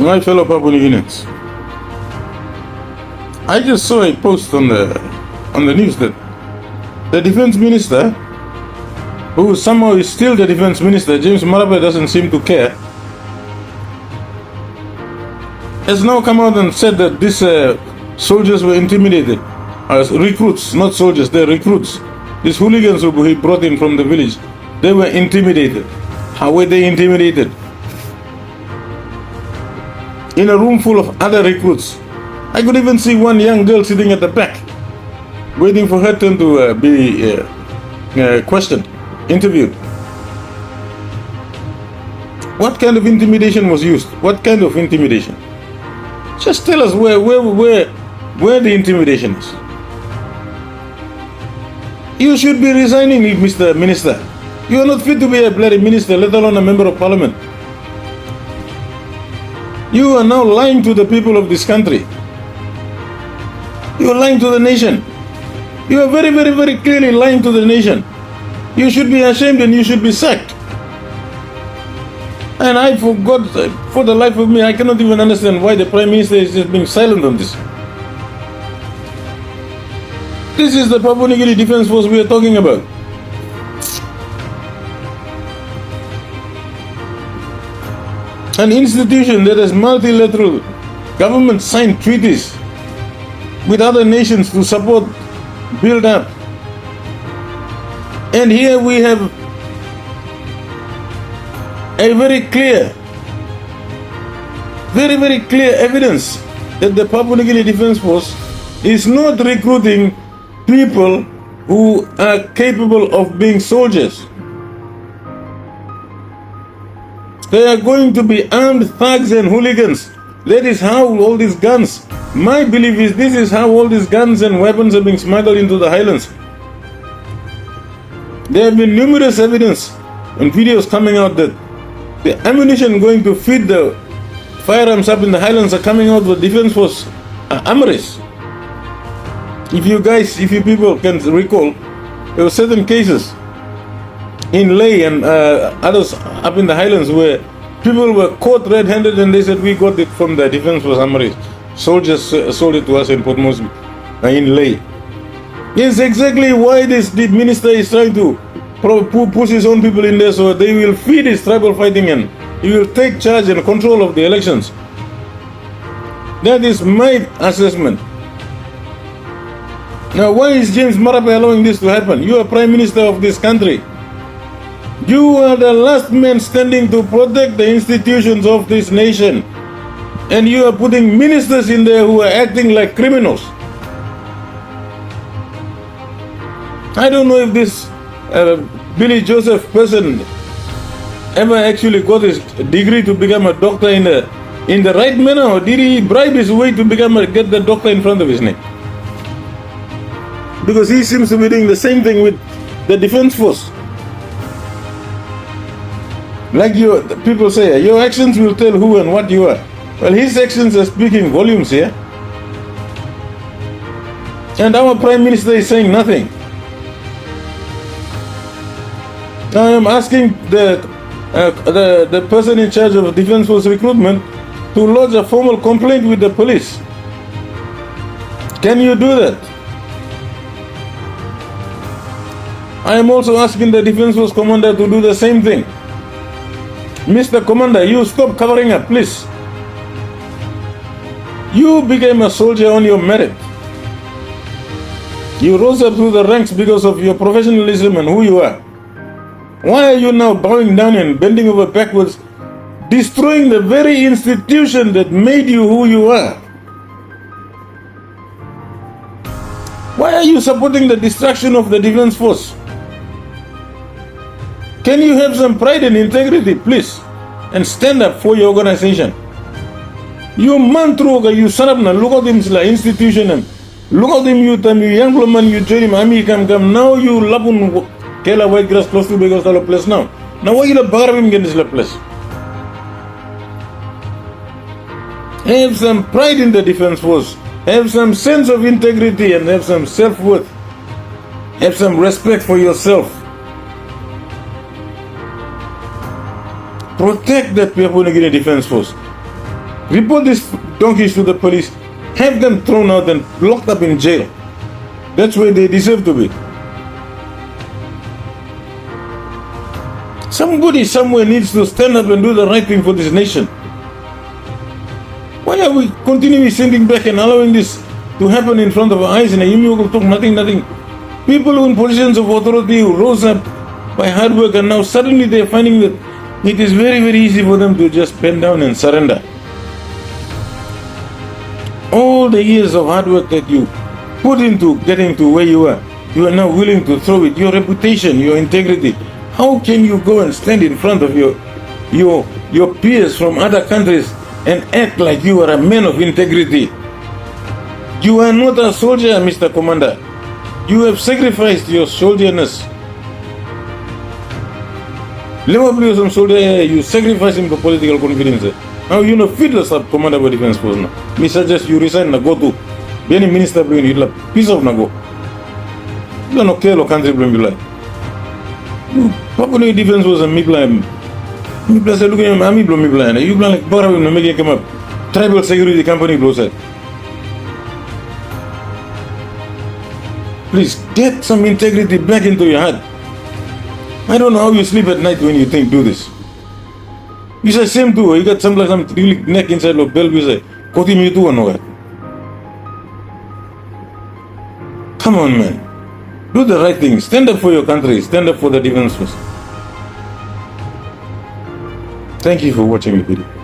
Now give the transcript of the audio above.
My fellow Papua New Guineans, I just saw a post on the news that the defense minister, who somehow is still the defense minister, James Marape, doesn't seem to care, has now come out and said that these soldiers were intimidated. Recruits, not soldiers, they're recruits. These hooligans who he brought in from the village, they were intimidated. How were they intimidated? In a room full of other recruits. I could even see one young girl sitting at the back, waiting for her turn to be questioned, interviewed. What kind of intimidation was used? What kind of intimidation? Just tell us where the intimidation is. You should be resigning, Mr. Minister. You are not fit to be a bloody minister, let alone a member of parliament. You are now lying to the people of this country. You are lying to the nation. You are very, very, very clearly lying to the nation. You should be ashamed and you should be sacked. And I forgot, for the life of me, I cannot even understand why the Prime Minister is just being silent on this. This is the Papua New Guinea Defense Force we are talking about. An institution that has multilateral government signed treaties with other nations to support, build up. And here we have a very clear evidence that the Papua New Guinea Defense Force is not recruiting people who are capable of being soldiers. They are going to be armed thugs and hooligans. That is how all these guns, my belief is this is how all these guns and weapons are being smuggled into the highlands. There have been numerous evidence and videos coming out that the ammunition going to feed the firearms up in the highlands are coming out with Defense Force armories. If you people can recall, there were certain cases in Leh and others up in the highlands where people were caught red-handed and they said we got it from the Defense Force armories. Soldiers sold it to us in Port Moresby, in Leh. Yes, exactly why the minister is trying to push his own people in there so they will feed his tribal fighting and he will take charge and control of the elections. That is my assessment. Now, why is James Marape allowing this to happen? You are Prime Minister of this country. You are the last man standing to protect the institutions of this nation. And you are putting ministers in there who are acting like criminals. I don't know if this Billy Joseph person ever actually got his degree to become a doctor in the right manner, or did he bribe his way to get the doctor in front of his name? Because he seems to be doing the same thing with the Defense Force. Like people say, your actions will tell who and what you are. Well, his actions are speaking volumes here. And our Prime Minister is saying nothing. I am asking the person in charge of Defense Force recruitment to lodge a formal complaint with the police. Can you do that? I am also asking the Defense Force Commander to do the same thing. Mr. Commander, you stop covering up, please. You became a soldier on your merit. You rose up through the ranks because of your professionalism and who you are. Why are you now bowing down and bending over backwards, destroying the very institution that made you who you are? Why are you supporting the destruction of the Defense Force? Can you have some pride and integrity, please, and stand up for your organization? You man through, you son of na, look at him, institution, and look at him, you young woman, you join him, Ami, come, now you lapun Kela white grass close to because of place now. Now why you not bar him get this place? Have some pride in the Defense Force, have some sense of integrity and have some self-worth. Have some respect for yourself. Protect that Papua New Guinea Defense Force. Report these donkeys to the police. Have them thrown out and locked up in jail. That's where they deserve to be. Somebody somewhere needs to stand up and do the right thing for this nation. Why are we continually sitting back and allowing this to happen in front of our eyes and you will talk nothing? People in positions of authority who rose up by hard work and now suddenly they're finding that it is very, very easy for them to just bend down and surrender. All the years of hard work that you put into getting to where you are now willing to throw it. Your reputation, your integrity. How can you go and stand in front of your peers from other countries and act like you are a man of integrity? You are not a soldier, Mr. Commander. You have sacrificed your soldierness. Some soldier, you sacrifice him for political convenience. Now you know fit the sub commander of defense force now. Me suggest you resign and go to any minister bring you like piece of nago. You don't care what country bring you like. Papua New defense was a me blind. Me plus looking at army blow me blind. You blind like Bora will make it come up. Tribal security company blows it. Please get some integrity back into your heart. I don't know how you sleep at night when you think do this. You say same too. You got some really neck inside of bell. You say, "Koti me too or no?" Come on, man. Do the right thing. Stand up for your country. Stand up for the defense force. Thank you for watching the video.